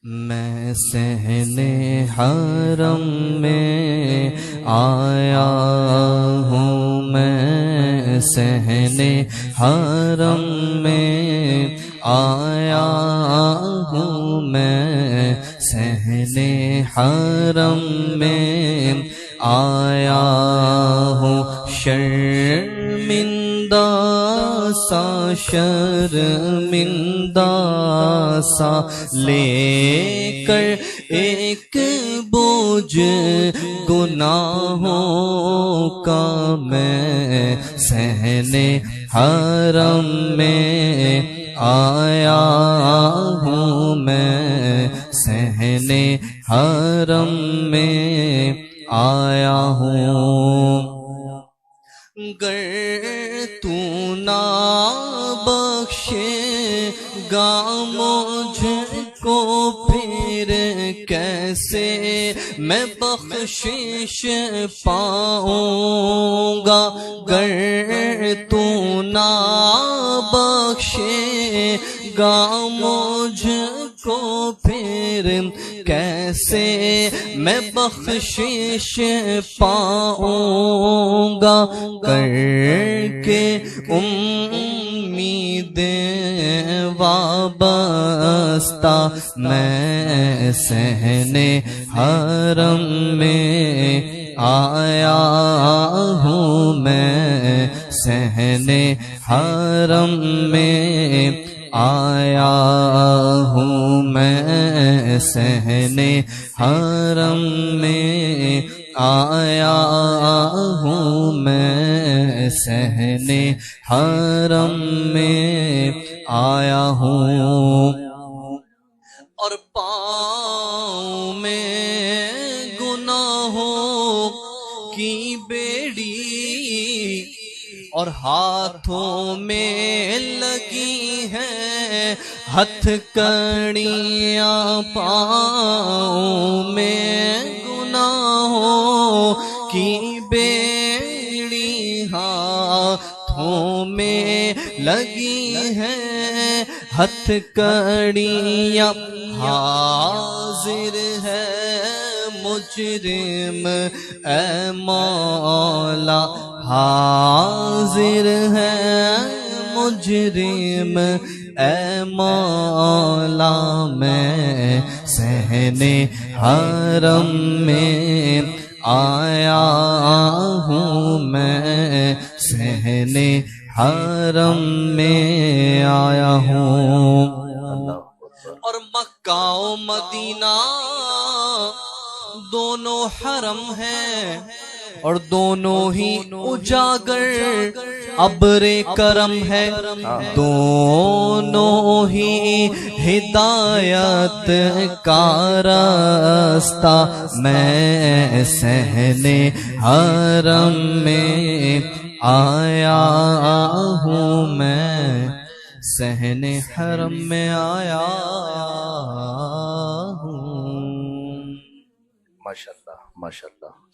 میں صحن حرم میں آیا ہوں، میں صحن حرم میں آیا ہوں، میں صحن حرم میں آیا ہوں، شرمندہ سا شرمندہ سا لے کر ایک بوجھ گناہوں کا میں صحن حرم میں آیا ہوں، میں صحن حرم میں آیا ہوں۔ گر تو نہ بخشے گا مجھ کو پھر کیسے میں بخشش پاؤں گا، گر تو نہ بخشے گا مجھ کو پھر کیسے میں بخشش پاؤں گا، کر کے امید وابستہ میں صحن حرم میں آیا ہوں، میں صحن حرم میں آیا ہوں، میں صحن حرم میں آیا ہوں، میں صحن حرم میں آیا ہوں۔ اور پاؤں میں گناہوں کی بیڑی اور ہاتھوں میں لگی ہے ہتھ کڑیاں، پاؤں میں گناہوں کی بیڑی ہاتھوں میں لگی ہے ہتھ کڑیاں، حاضر ہے مجرم اے مولا، حاضر ہے مجرم اے مولا، میں صحن حرم میں آیا ہوں، میں صحن حرم میں آیا ہوں۔ اور مکہ و مدینہ دونوں حرم ہیں، اور دونوں ہی اجاگر ابر کرم ہے، دونوں ہی ہدایت کا راستہ، میں صحن حرم میں آیا ہوں، میں صحن حرم میں آیا ہوں۔ ماشاءاللہ ماشاءاللہ۔